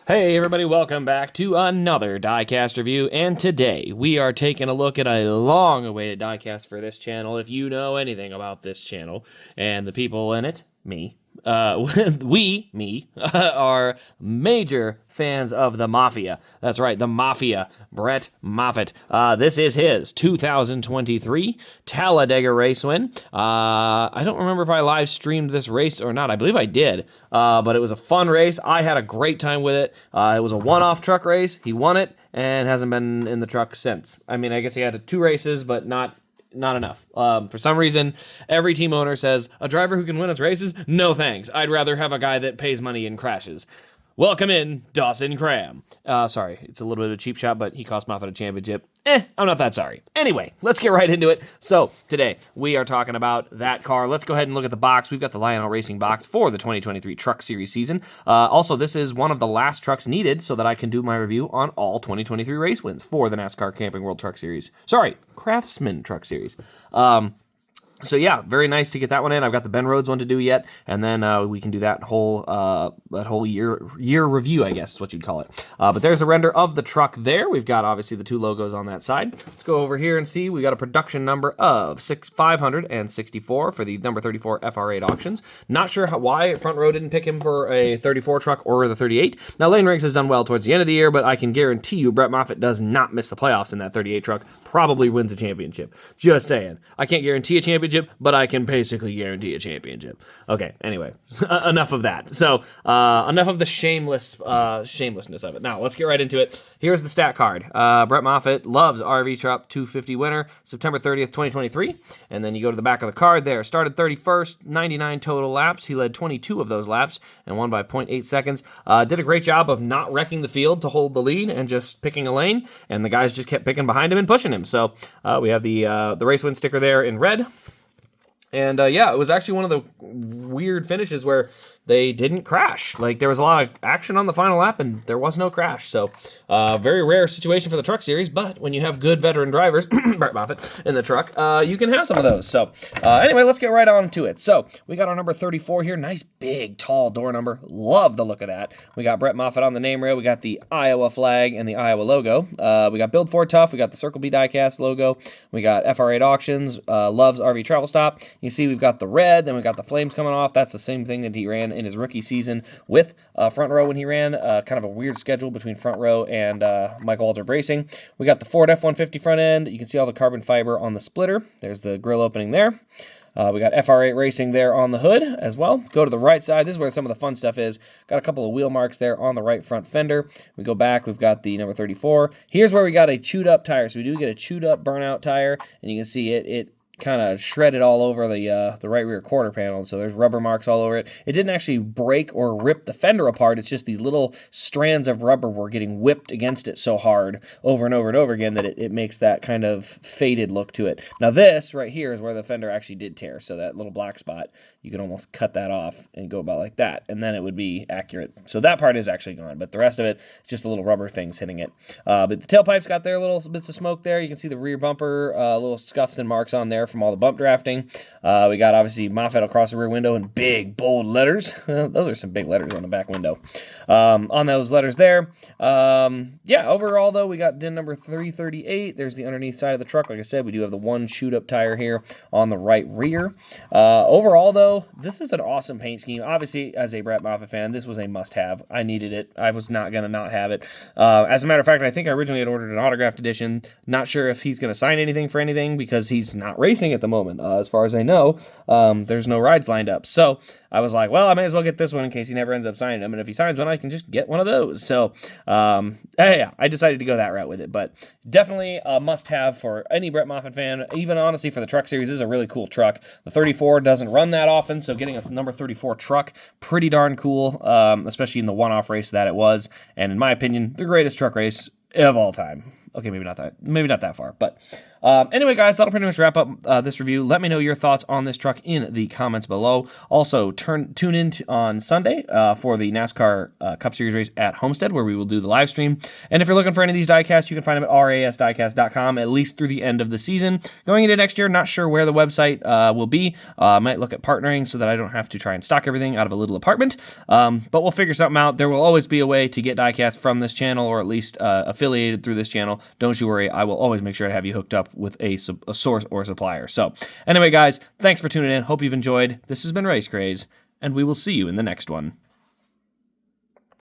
Hey everybody, welcome back to another Diecast review, and today we are taking a look at a long-awaited diecast for this channel. If you know anything about this channel and the people in it, me, are major fans of the Mafia. That's right, the Mafia, Brett Moffitt. This is his 2023 Talladega race win. I don't remember if I live streamed this race or not. I believe I did, but it was a fun race. I had a great time with it. It was a one-off truck race. He won it and hasn't been in the truck since. I mean, I guess he had 2 races, but not enough. For some reason, every team owner says, a driver who can win us races? No thanks. I'd rather have a guy that pays money and crashes. Welcome in, Dawson Cram. Sorry, it's a little bit of a cheap shot, but he cost Moffitt a championship. I'm not that sorry. Anyway, let's get right into it. So, today, we are talking about that car. Let's go ahead and look at the box. We've got the Lionel Racing box for the 2023 Truck Series season. Also, this is one of the last trucks needed so that I can do my review on all 2023 race wins for the NASCAR Camping World Truck Series. Sorry, Craftsman Truck Series. So yeah, very nice to get that one in. I've got the Ben Rhodes one to do yet, and then we can do that whole year review, I guess is what you'd call it. But there's a render of the truck there. We've got obviously the 2 logos on that side. Let's go over here and see. We got a production number of 564 for the number 34 FR8 auctions. Not sure why Front Row didn't pick him for a 34 truck or the 38. Now Lane Riggs has done well towards the end of the year, but I can guarantee you Brett Moffitt does not miss the playoffs in that 38 truck. Probably wins a championship. Just saying. I can't guarantee a championship, but I can basically guarantee a championship. Okay, anyway, enough of that. So, enough of the shamelessness of it. Now, let's get right into it. Here's the stat card. Brett Moffitt loves RV Truck 250 winner, September 30th, 2023. And then you go to the back of the card there. Started 31st, 99 total laps. He led 22 of those laps and won by 0.8 seconds. Did a great job of not wrecking the field to hold the lead and just picking a lane. And the guys just kept picking behind him and pushing him. So we have the race win sticker there in red. And yeah, it was actually one of the weird finishes where they didn't crash. Like, there was a lot of action on the final lap, and there was no crash. So, very rare situation for the Truck Series, but when you have good veteran drivers, Brett Moffitt, in the truck, you can have some of those. So, anyway, let's get right on to it. So, we got our number 34 here. Nice, big, tall door number. Love the look of that. We got Brett Moffitt on the name rail. We got the Iowa flag and the Iowa logo. We got Build Ford Tough. We got the Circle B Diecast logo. We got FR8 Auctions, Loves RV Travel Stop. You see we've got the red, then we got the flames coming off. That's the same thing that he ran in his rookie season with Front Row when he ran. Kind of a weird schedule between Front Row and Michael Walter Racing. We got the Ford F-150 front end. You can see all the carbon fiber on the splitter. There's the grill opening there. We got FR8 Racing there on the hood as well. Go to the right side. This is where some of the fun stuff is. Got a couple of wheel marks there on the right front fender. We go back. We've got the number 34. Here's where we got a chewed up tire. So we do get a chewed up burnout tire, and you can see it kind of shredded all over the right rear quarter panel, so there's rubber marks all over it. It didn't actually break or rip the fender apart. It's just these little strands of rubber were getting whipped against it so hard over and over and over again that it makes that kind of faded look to it. Now this right here is where the fender actually did tear, so that little black spot, you can almost cut that off and go about like that, and then it would be accurate. So that part is actually gone, but the rest of it, it's just the little rubber things hitting it. But the tailpipe's got their little bits of smoke there. You can see the rear bumper, little scuffs and marks on there from all the bump drafting. We got obviously Moffitt across the rear window in big bold letters. Those are some big letters on the back window. On those letters there. Yeah, overall though, we got DIN number 338. There's the underneath side of the truck. Like I said, we do have the one chewed up tire here on the right rear. Overall though, this is an awesome paint scheme. Obviously, as a Brett Moffitt fan, this was a must-have. I needed it. I was not going to not have it. As a matter of fact, I think I originally had ordered an autographed edition. Not sure if he's going to sign anything for anything because he's not racing at the moment. As far as I know, there's no rides lined up. So I was like, well, I may as well get this one in case he never ends up signing them. And if he signs one, I can just get one of those. So yeah, I decided to go that route with it. But definitely a must-have for any Brett Moffitt fan. Even honestly for the Truck Series, is a really cool truck. The 34 doesn't run that often, so getting a number 34 truck, pretty darn cool, especially in the one-off race that it was. And in my opinion, the greatest truck race of all time. okay, maybe not that far. But anyway, guys, that'll pretty much wrap up this review. Let me know your thoughts on this truck in the comments below. Also, tune in on Sunday for the NASCAR Cup Series race at Homestead, where we will do the live stream. And if you're looking for any of these diecasts, you can find them at rasdiecast.com, at least through the end of the season. Going into next year, not sure where the website will be. Might look at partnering so that I don't have to try and stock everything out of a little apartment. But we'll figure something out. There will always be a way to get diecast from this channel, or at least affiliated through this channel. Don't you worry. I will always make sure to have you hooked up with a source or supplier. So anyway, guys, thanks for tuning in. Hope you've enjoyed. This has been Race Craze, and we will see you in the next one.